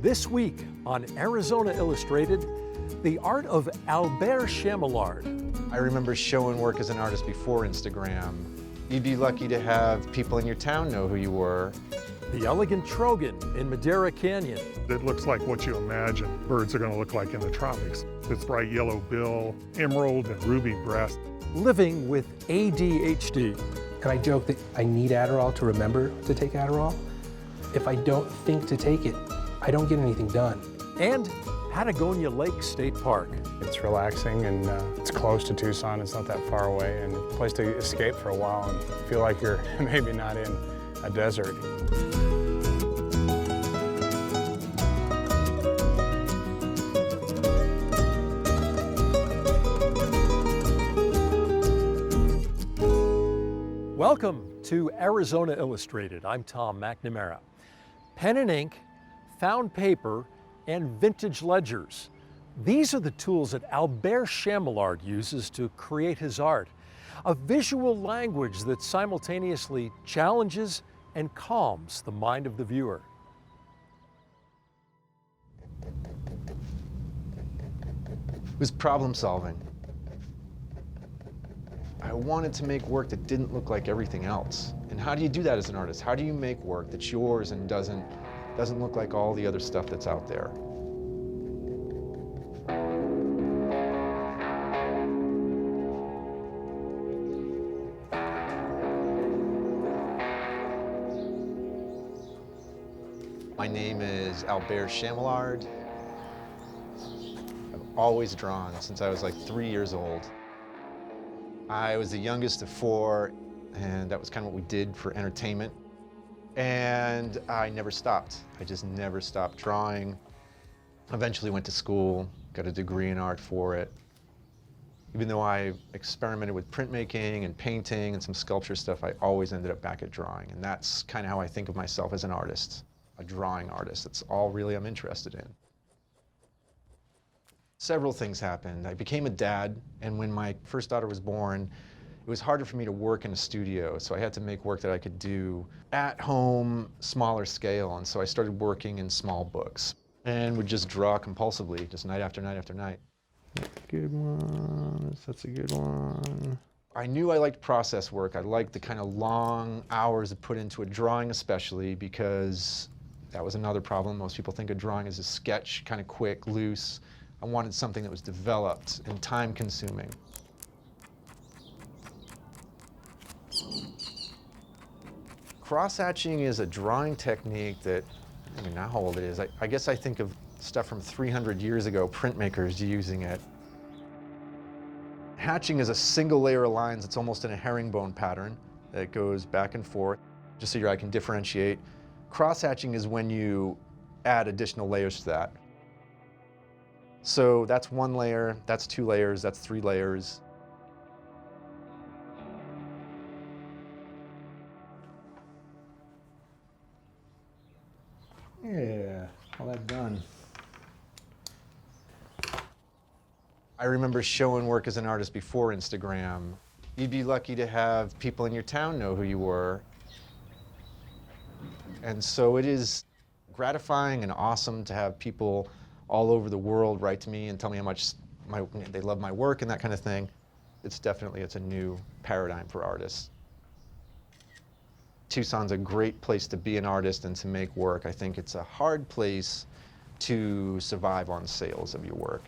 This week on Arizona Illustrated, the art of Albert Chamillard. I remember showing work as an artist before Instagram. You'd be lucky to have people in your town know who you were. The Elegant Trogon in Madera Canyon. It looks like what you imagine birds are going to look like in the tropics. Its bright yellow bill, emerald and ruby breast. Living with ADHD. And I joke that I need Adderall to remember to take Adderall. If I don't think to take it, I don't get anything done. And Patagonia Lake State Park. It's relaxing and it's close to Tucson. It's not that far away, and a place to escape for a while and feel like you're maybe not in a desert. Welcome to Arizona Illustrated. I'm Tom McNamara. Pen and ink, found paper, and vintage ledgers. These are the tools that Albert Chamillard uses to create his art, a visual language that simultaneously challenges and calms the mind of the viewer. It was problem solving. I wanted to make work that didn't look like everything else. And how do you do that as an artist? How do you make work that's yours and doesn't look like all the other stuff that's out there? My name is Albert Chamillard. I've always drawn since I was like 3 years old. I was the youngest of four, and that was kind of what we did for entertainment. And I never stopped. I just never stopped drawing. Eventually went to school, got a degree in art for it. Even though I experimented with printmaking and painting and some sculpture stuff, I always ended up back at drawing. And that's kind of how I think of myself as an artist, a drawing artist. That's all really I'm interested in. Several things happened. I became a dad, and when my first daughter was born, it was harder for me to work in a studio, so I had to make work that I could do at home, smaller scale, and so I started working in small books and would just draw compulsively, just night after night after night. Good one, that's a good one. I knew I liked process work. I liked the kind of long hours to put into a drawing, especially because that was another problem. Most people think of drawing as a sketch, kind of quick, loose. I wanted something that was developed and time-consuming. Cross-hatching is a drawing technique that, I don't know how old it is. I guess I think of stuff from 300 years ago, printmakers using it. Hatching is a single layer of lines that's almost in a herringbone pattern that goes back and forth, just so your eye can differentiate. Cross-hatching is when you add additional layers to that. So that's one layer, that's two layers, that's three layers. Yeah, all that done. I remember showing work as an artist before Instagram. You'd be lucky to have people in your town know who you were. And so it is gratifying and awesome to have people all over the world write to me and tell me how much they love my work and that kind of thing. It's a new paradigm for artists. Tucson's a great place to be an artist and to make work. I think it's a hard place to survive on sales of your work.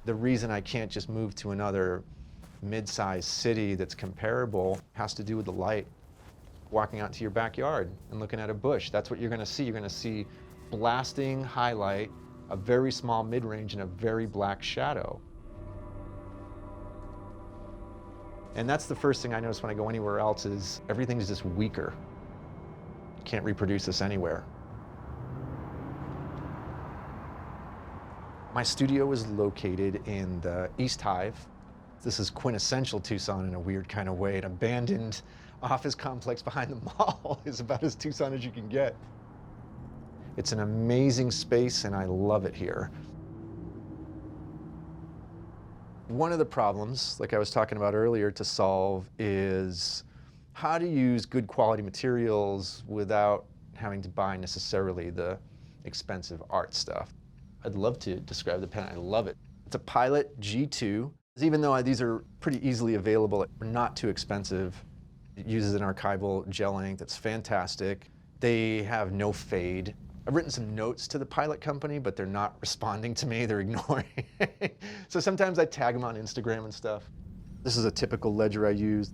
The reason I can't just move to another mid-sized city that's comparable has to do with the light. Walking out to your backyard and looking at a bush, that's what you're going to see. You're going to see blasting highlight, a very small mid-range, and a very black shadow. And that's the first thing I notice when I go anywhere else is everything's just weaker. Can't reproduce this anywhere. My studio is located in the East Hive. This is quintessential Tucson in a weird kind of way. An abandoned office complex behind the mall is about as Tucson as you can get. It's an amazing space, and I love it here. One of the problems, like I was talking about earlier, to solve is how to use good quality materials without having to buy necessarily the expensive art stuff. I'd love to describe the pen. I love it. It's a Pilot G2. Even though these are pretty easily available, they're not too expensive. It uses an archival gel ink that's fantastic. They have no fade. I've written some notes to the Pilot company, but they're not responding to me. They're ignoring. So sometimes I tag them on Instagram and stuff. This is a typical ledger I use.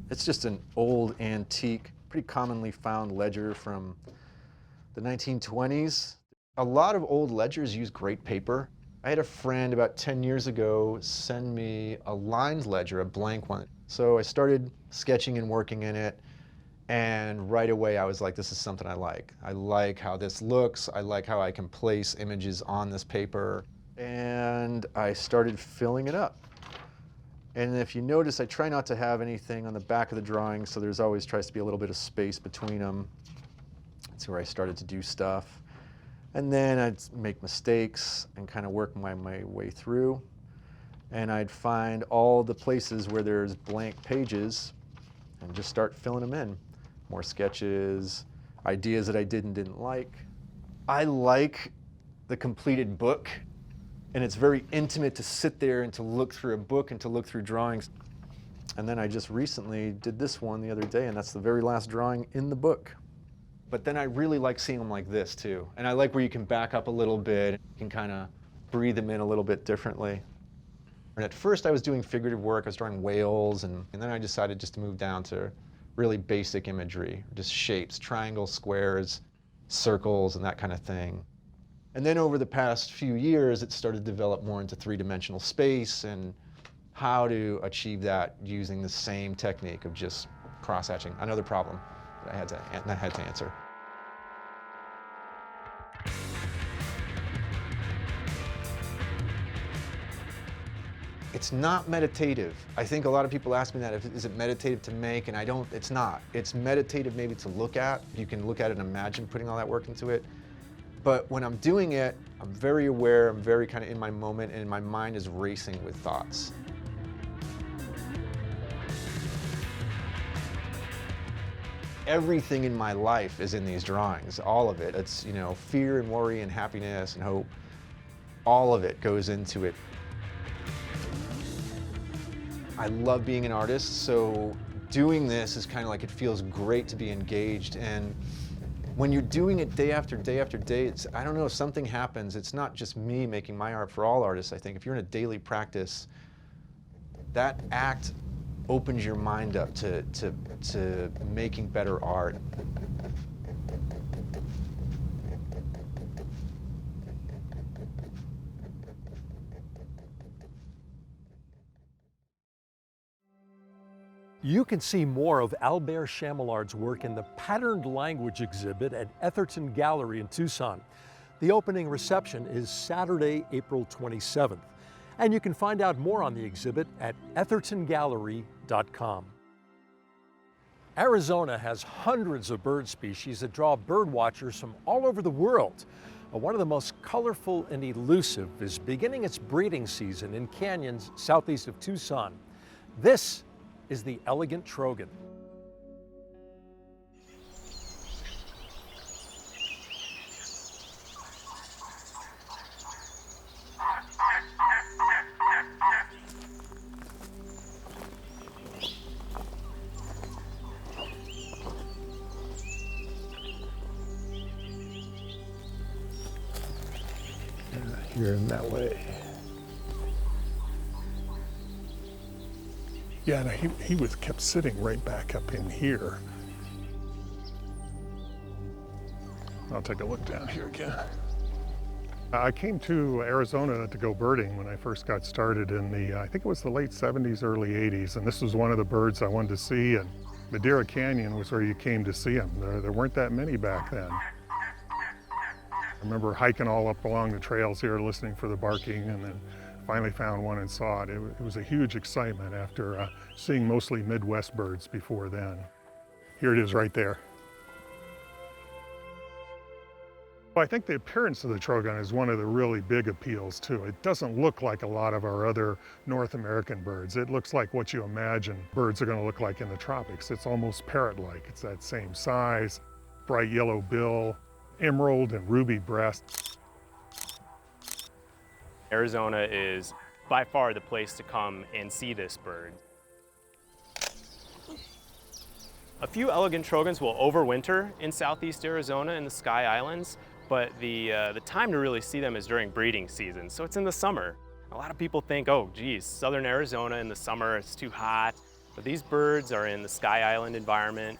It's just an old antique, pretty commonly found ledger from the 1920s. A lot of old ledgers use great paper. I had a friend about 10 years ago send me a lined ledger, a blank one. So I started sketching and working in it, and right away I was like, this is something I like. I like how this looks. I like how I can place images on this paper. And I started filling it up. And if you notice, I try not to have anything on the back of the drawing, so there's always tries to be a little bit of space between them. That's where I started to do stuff. And then I'd make mistakes and kind of work my way through. And I'd find all the places where there's blank pages and just start filling them in. More sketches, ideas that I did and didn't like. I like the completed book, and it's very intimate to sit there and to look through a book and to look through drawings. And then I just recently did this one the other day, and that's the very last drawing in the book. But then I really like seeing them like this too. And I like where you can back up a little bit, you can kind of breathe them in a little bit differently. And at first I was doing figurative work, I was drawing whales, and then I decided just to move down to really basic imagery, just shapes, triangles, squares, circles, and that kind of thing. And then over the past few years, it started to develop more into three-dimensional space and how to achieve that using the same technique of just cross-hatching. Another problem that I had to answer. It's not meditative. I think a lot of people ask me that, is it meditative to make? And it's not. It's meditative maybe to look at. You can look at it and imagine putting all that work into it. But when I'm doing it, I'm very aware, I'm very kind of in my moment, and my mind is racing with thoughts. Everything in my life is in these drawings, all of it. It's, you know, fear and worry and happiness and hope. All of it goes into it. I love being an artist, so doing this is kind of like, it feels great to be engaged. And when you're doing it day after day after day, I don't know, something happens. It's not just me making my art. For all artists, I think, if you're in a daily practice, that act opens your mind up to making better art. You can see more of Albert Chamillard's work in the Patterned Language exhibit at Etherton Gallery in Tucson. The opening reception is Saturday, April 27th. And you can find out more on the exhibit at ethertongallery.com. Arizona has hundreds of bird species that draw bird watchers from all over the world. One of the most colorful and elusive is beginning its breeding season in canyons southeast of Tucson. This is the Elegant Trogon. Here in that way. Yeah, and he was kept sitting right back up in here. I'll take a look down here again. I came to Arizona to go birding when I first got started in the, I think it was the late 70s, early 80s, and this was one of the birds I wanted to see, and Madera Canyon was where you came to see them. There weren't that many back then. I remember hiking all up along the trails here, listening for the barking, and then finally found one and saw it. It was a huge excitement after seeing mostly Midwest birds before then. Here it is right there. Well, I think the appearance of the Trogon is one of the really big appeals too. It doesn't look like a lot of our other North American birds. It looks like what you imagine birds are going to look like in the tropics. It's almost parrot-like. It's that same size, bright yellow bill, emerald and ruby breast. Arizona is by far the place to come and see this bird. A few elegant trogons will overwinter in southeast Arizona in the Sky Islands, but the time to really see them is during breeding season, so it's in the summer. A lot of people think, oh geez, southern Arizona in the summer, it's too hot, but these birds are in the Sky Island environment,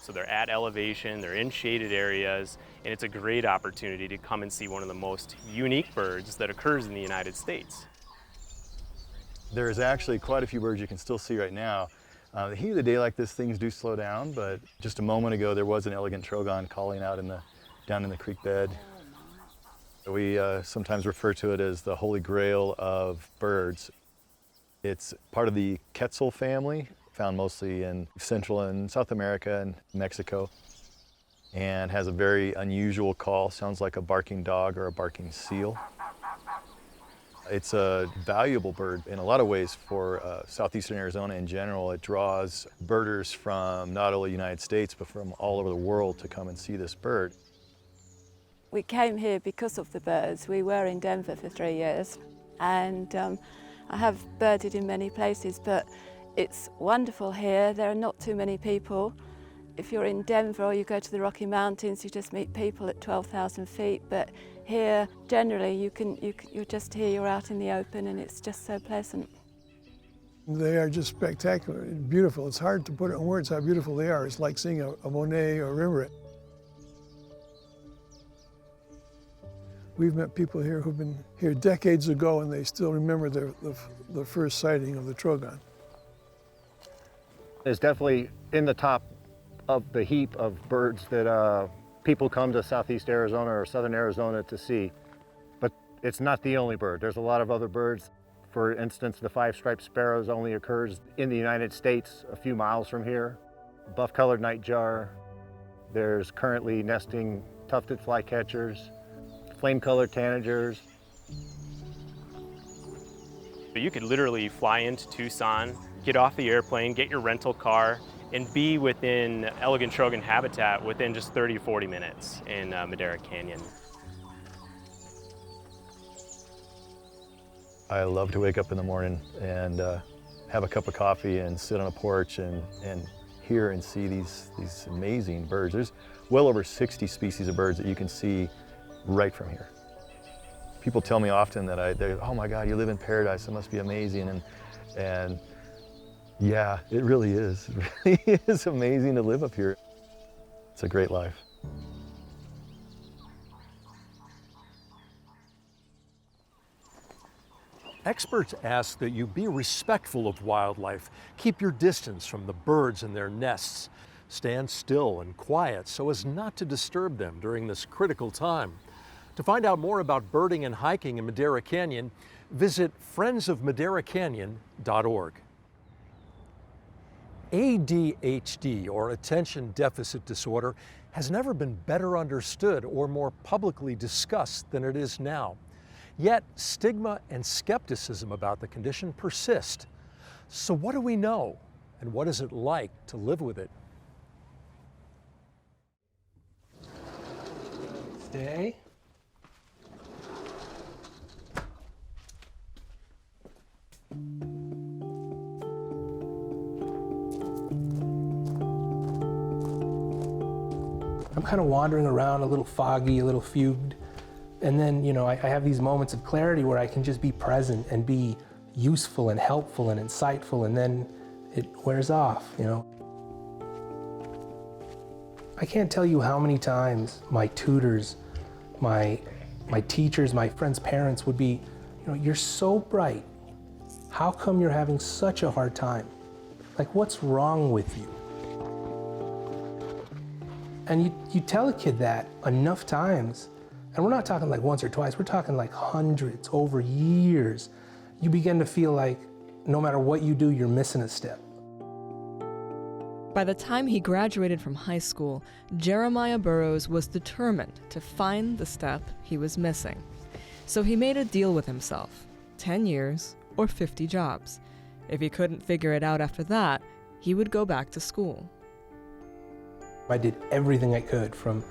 so they're at elevation, they're in shaded areas, and it's a great opportunity to come and see one of the most unique birds that occurs in the United States. There's actually quite a few birds you can still see right now. The heat of the day like this, things do slow down, but just a moment ago there was an elegant trogon calling out down in the creek bed. We sometimes refer to it as the holy grail of birds. It's part of the Quetzal family, found mostly in Central and South America and Mexico, and has a very unusual call, sounds like a barking dog or a barking seal. It's a valuable bird in a lot of ways for southeastern Arizona in general. It draws birders from not only the United States, but from all over the world to come and see this bird. We came here because of the birds. We were in Denver for 3 years, and I have birded in many places, but it's wonderful here. There are not too many people. If you're in Denver or you go to the Rocky Mountains, you just meet people at 12,000 feet, but here, generally, you're just here, you're out in the open, and it's just so pleasant. They are just spectacular and beautiful. It's hard to put it in words how beautiful they are. It's like seeing a Monet or Rembrandt. We've met people here who've been here decades ago, and they still remember the first sighting of the Trogon. It's definitely in the top of the heap of birds that people come to southeast Arizona or southern Arizona to see. But it's not the only bird. There's a lot of other birds. For instance, the five-striped sparrows only occurs in the United States a few miles from here. Buff-colored nightjar. There's currently nesting tufted flycatchers, flame-colored tanagers. You could literally fly into Tucson, get off the airplane, get your rental car, and be within Elegant Trogon habitat within just 30 to 40 minutes in Madera Canyon. I love to wake up in the morning and have a cup of coffee and sit on a porch and hear and see these amazing birds. There's well over 60 species of birds that you can see right from here. People tell me often that they're, oh my God, you live in paradise, it must be amazing. And yeah, it really is. It really is amazing to live up here. It's a great life. Experts ask that you be respectful of wildlife, keep your distance from the birds and their nests, stand still and quiet so as not to disturb them during this critical time. To find out more about birding and hiking in Madera Canyon, visit friendsofmaderacanyon.org. ADHD, or attention deficit disorder, has never been better understood or more publicly discussed than it is now. Yet, stigma and skepticism about the condition persist. So what do we know, and what is it like to live with it? Stay. I'm kind of wandering around, a little foggy, a little fugued. And then, I have these moments of clarity where I can just be present and be useful and helpful and insightful, and then it wears off, I can't tell you how many times my tutors, my teachers, my friends' parents would be, you're so bright. How come you're having such a hard time? Like, what's wrong with you? And you tell a kid that enough times, and we're not talking like once or twice, we're talking like hundreds, over years. You begin to feel like no matter what you do, you're missing a step. By the time he graduated from high school, Jeremiah Burroughs was determined to find the step he was missing. So he made a deal with himself, 10 years or 50 jobs. If he couldn't figure it out after that, he would go back to school. I did everything I could, from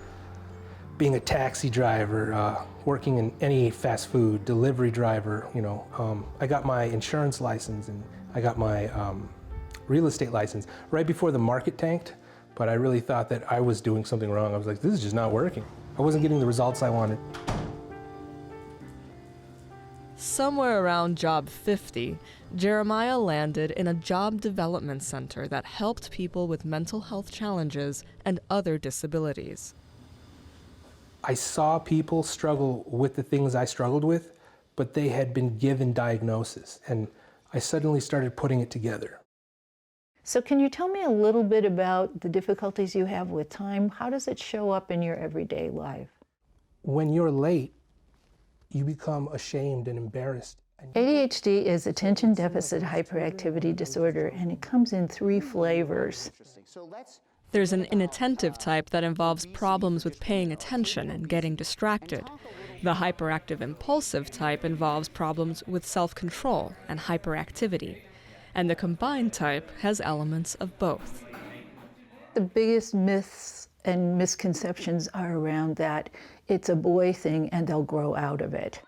being a taxi driver, working in any fast food, delivery driver, I got my insurance license and I got my real estate license right before the market tanked, but I really thought that I was doing something wrong. I was like, this is just not working. I wasn't getting the results I wanted. Somewhere around job 50, Jeremiah landed in a job development center that helped people with mental health challenges and other disabilities. I saw people struggle with the things I struggled with, but they had been given diagnosis, and I suddenly started putting it together. So can you tell me a little bit about the difficulties you have with time? How does it show up in your everyday life? When you're late, you become ashamed and embarrassed. ADHD is attention deficit hyperactivity disorder, and it comes in 3 flavors. There's an inattentive type that involves problems with paying attention and getting distracted. The hyperactive impulsive type involves problems with self-control and hyperactivity. And the combined type has elements of both. The biggest myths and misconceptions are around that it's a boy thing and they'll grow out of it.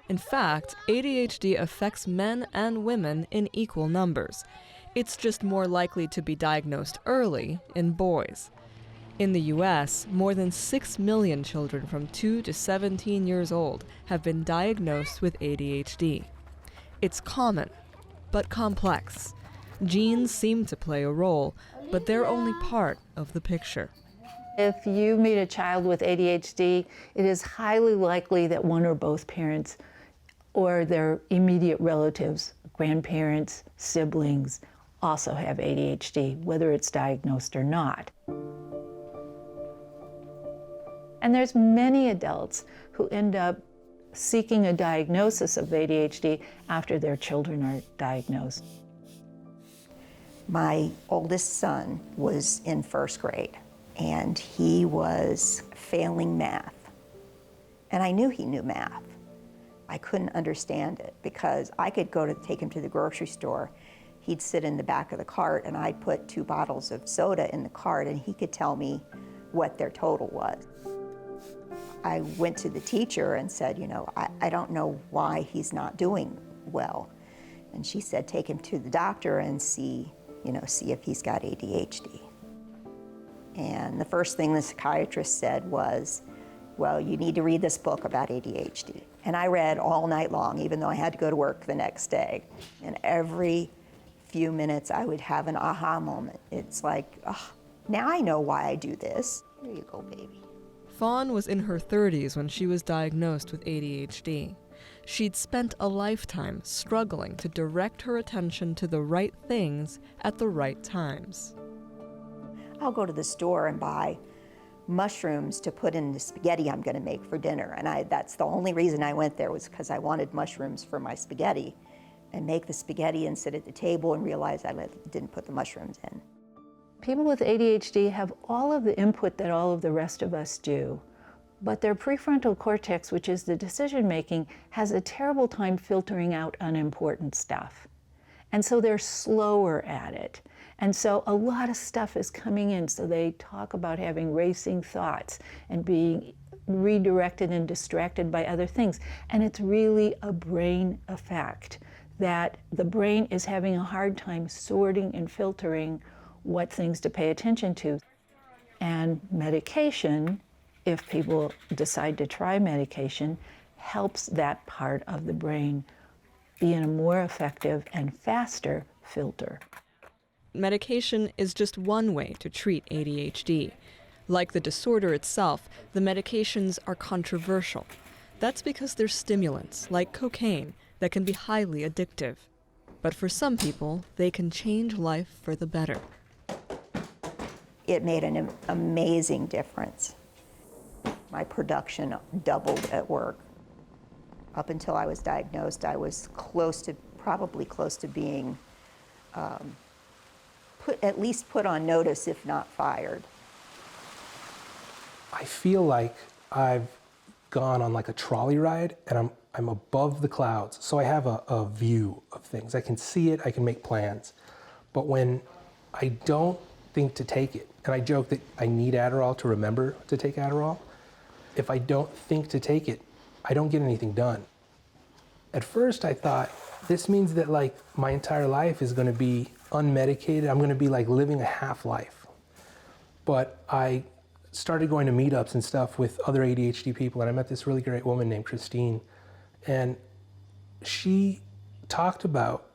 In fact, ADHD affects men and women in equal numbers. It's just more likely to be diagnosed early in boys. In the US, more than 6 million children from 2 to 17 years old have been diagnosed with ADHD. It's common, but complex. Genes seem to play a role, but they're only part of the picture. If you meet a child with ADHD, it is highly likely that one or both parents or their immediate relatives, grandparents, siblings, also have ADHD, whether it's diagnosed or not. And there's many adults who end up seeking a diagnosis of ADHD after their children are diagnosed. My oldest son was in 1st grade, and he was failing math. And I knew he knew math. I couldn't understand it because I could go to take him to the grocery store. He'd sit in the back of the cart, and I'd put 2 bottles of soda in the cart, and he could tell me what their total was. I went to the teacher and said, I don't know why he's not doing well. And she said, take him to the doctor and see if he's got ADHD. And the first thing the psychiatrist said was, well, you need to read this book about ADHD. And I read all night long, even though I had to go to work the next day. And every few minutes, I would have an aha moment. It's like, oh, now I know why I do this. Here you go, baby. Fawn was in her 30s when she was diagnosed with ADHD. She'd spent a lifetime struggling to direct her attention to the right things at the right times. I'll go to the store and buy mushrooms to put in the spaghetti I'm going to make for dinner. And that's the only reason I went there, was because I wanted mushrooms for my spaghetti, and make the spaghetti and sit at the table and realize I didn't put the mushrooms in. People with ADHD have all of the input that all of the rest of us do, but their prefrontal cortex, which is the decision making, has a terrible time filtering out unimportant stuff. And so they're slower at it. And so a lot of stuff is coming in. So they talk about having racing thoughts and being redirected and distracted by other things. And it's really a brain effect, that the brain is having a hard time sorting and filtering what things to pay attention to. And medication, if people decide to try medication, helps that part of the brain be in a more effective and faster filter. Medication is just one way to treat ADHD. Like the disorder itself, the medications are controversial. That's because they're stimulants, like cocaine, that can be highly addictive. But for some people, they can change life for the better. It made an amazing difference. My production doubled at work. Up until I was diagnosed, I was probably close to being at least put on notice, if not fired. I feel like I've gone on like a trolley ride, and I'm above the clouds, so I have a view of things. I can see it, I can make plans. But when I don't think to take it. And I joke that I need Adderall to remember to take Adderall. If I don't think to take it, I don't get anything done. At first I thought, this means that like my entire life is gonna be unmedicated. I'm gonna be like living a half life. But I started going to meetups and stuff with other ADHD people, and I met this really great woman named Christine. And she talked about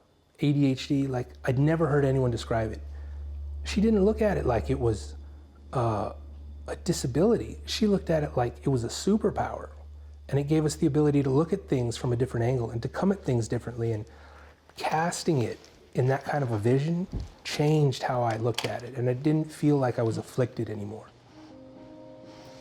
ADHD like I'd never heard anyone describe it. She didn't look at it like it was a disability. She looked at it like it was a superpower. And it gave us the ability to look at things from a different angle and to come at things differently. And casting it in that kind of a vision changed how I looked at it. And I didn't feel like I was afflicted anymore.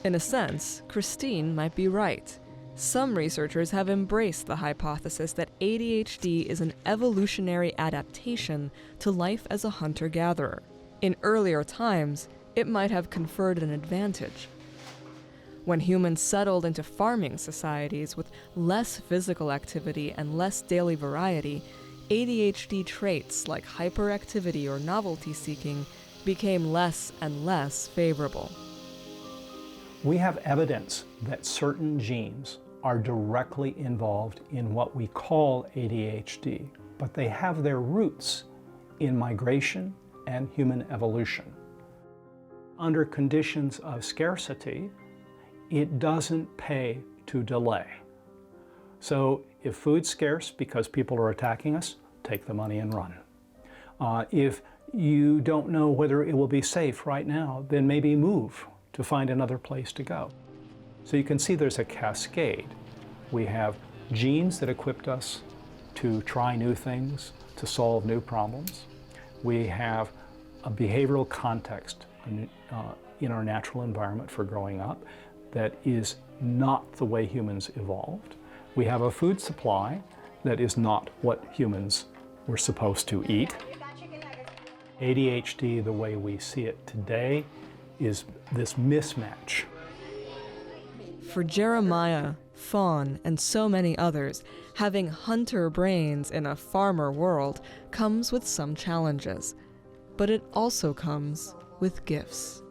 In a sense, Christine might be right. Some researchers have embraced the hypothesis that ADHD is an evolutionary adaptation to life as a hunter-gatherer. In earlier times, it might have conferred an advantage. When humans settled into farming societies with less physical activity and less daily variety, ADHD traits like hyperactivity or novelty seeking became less and less favorable. We have evidence that certain genes are directly involved in what we call ADHD, but they have their roots in migration and human evolution. Under conditions of scarcity, it doesn't pay to delay. So if food's scarce because people are attacking us, take the money and run. If you don't know whether it will be safe right now, then maybe move to find another place to go. So you can see there's a cascade. We have genes that equipped us to try new things, to solve new problems. We have a behavioral context in our natural environment for growing up that is not the way humans evolved. We have a food supply that is not what humans were supposed to eat. ADHD, the way we see it today, is this mismatch. For Jeremiah, Fawn, and so many others, having hunter brains in a farmer world comes with some challenges, but it also comes with gifts.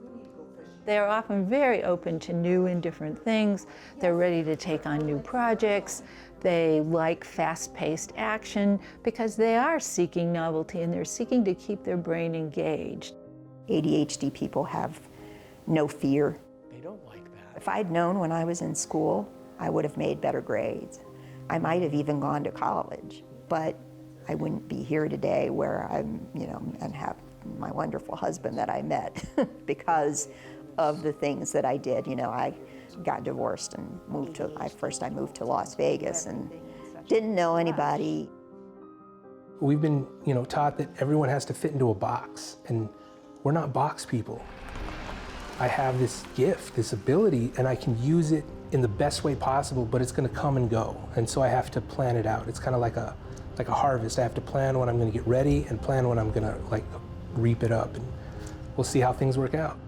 They're often very open to new and different things. They're ready to take on new projects. They like fast-paced action because they are seeking novelty and they're seeking to keep their brain engaged. ADHD people have no fear. They don't like that. If I'd known when I was in school, I would have made better grades. I might have even gone to college, but I wouldn't be here today where I'm, and have my wonderful husband that I met because of the things that I did. I got divorced and moved to, I moved to Las Vegas and didn't know anybody. We've been, taught that everyone has to fit into a box, and we're not box people. I have this gift, this ability, and I can use it in the best way possible, but it's gonna come and go. And so I have to plan it out. It's kind of like a harvest. I have to plan when I'm gonna get ready and plan when I'm gonna reap it up. And we'll see how things work out.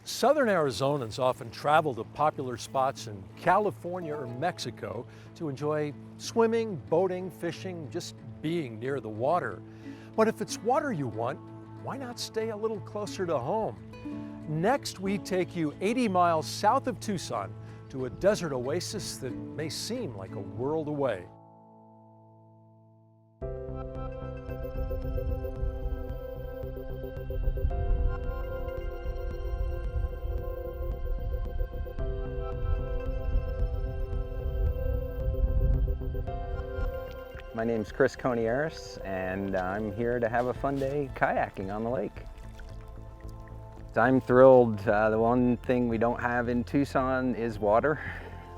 Southern Arizonans often travel to popular spots in California or Mexico to enjoy swimming, boating, fishing, just being near the water. But if it's water you want, why not stay a little closer to home? Next, we take you 80 miles south of Tucson to a desert oasis that may seem like a world away. My name's Chris Conieris, and I'm here to have a fun day kayaking on the lake. I'm thrilled. The one thing we don't have in Tucson is water.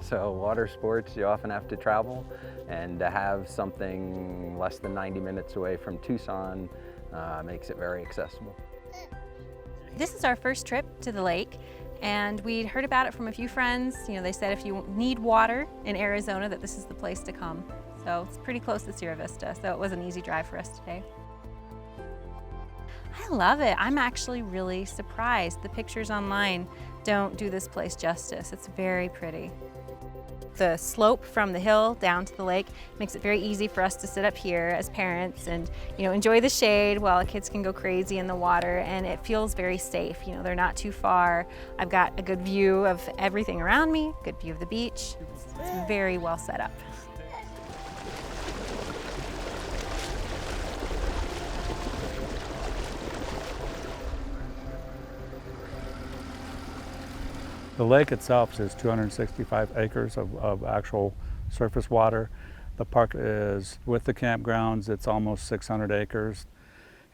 So water sports, you often have to travel, and to have something less than 90 minutes away from Tucson makes it very accessible. This is our first trip to the lake, and we'd heard about it from a few friends. They said if you need water in Arizona, that this is the place to come. So it's pretty close to Sierra Vista, so it was an easy drive for us today. I love it. I'm actually really surprised. The pictures online don't do this place justice. It's very pretty. The slope from the hill down to the lake makes it very easy for us to sit up here as parents and enjoy the shade while the kids can go crazy in the water, and it feels very safe. They're not too far. I've got a good view of everything around me, good view of the beach. It's very well set up. The lake itself is 265 acres of actual surface water. The park is, with the campgrounds, it's almost 600 acres.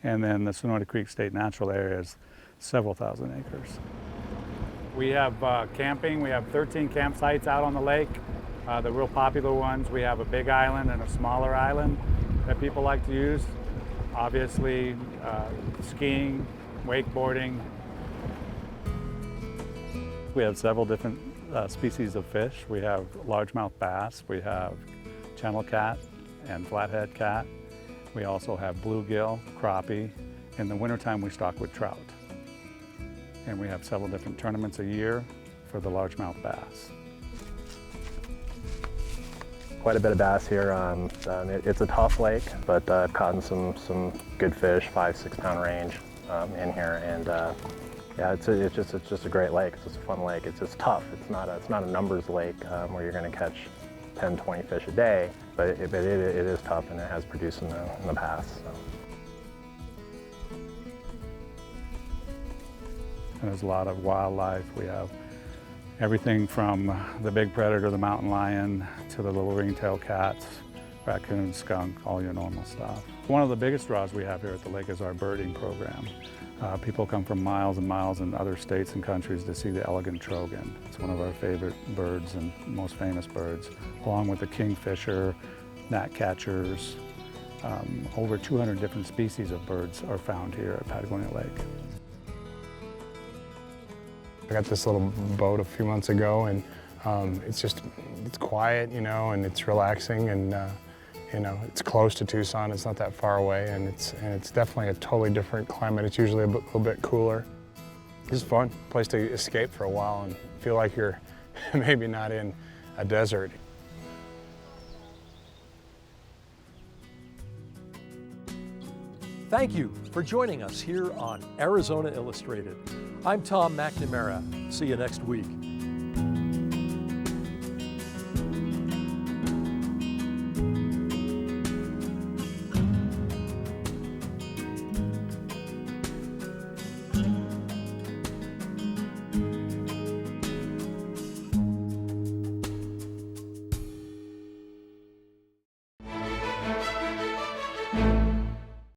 And then the Sonora Creek State Natural Area is several thousand acres. We have camping. We have 13 campsites out on the lake. The real popular ones, we have a big island and a smaller island that people like to use. Obviously, skiing, wakeboarding. We have several different species of fish. We have largemouth bass, we have channel cat and flathead cat. We also have bluegill, crappie. In the wintertime, we stock with trout. And we have several different tournaments a year for the largemouth bass. Quite a bit of bass here. It's a tough lake, but I've caught some good fish, 5-6 pound range in here, and yeah, it's just a great lake. It's just a fun lake. It's just tough. It's not a numbers lake where you're going to catch 10, 20 fish a day, but it is tough, and it has produced in the past. So. There's a lot of wildlife. We have everything from the big predator, the mountain lion, to the little ring-tailed cats, raccoon, skunk, all your normal stuff. One of the biggest draws we have here at the lake is our birding program. People come from miles and miles in other states and countries to see the Elegant Trogon. It's one of our favorite birds and most famous birds, along with the kingfisher, gnatcatchers. Over 200 different species of birds are found here at Patagonia Lake. I got this little boat a few months ago, and it's quiet, and it's relaxing, and it's close to Tucson. It's not that far away, and it's definitely a totally different climate. It's usually a little bit cooler. It's fun, place to escape for a while and feel like you're maybe not in a desert. Thank you for joining us here on Arizona Illustrated. I'm Tom McNamara. See you next week.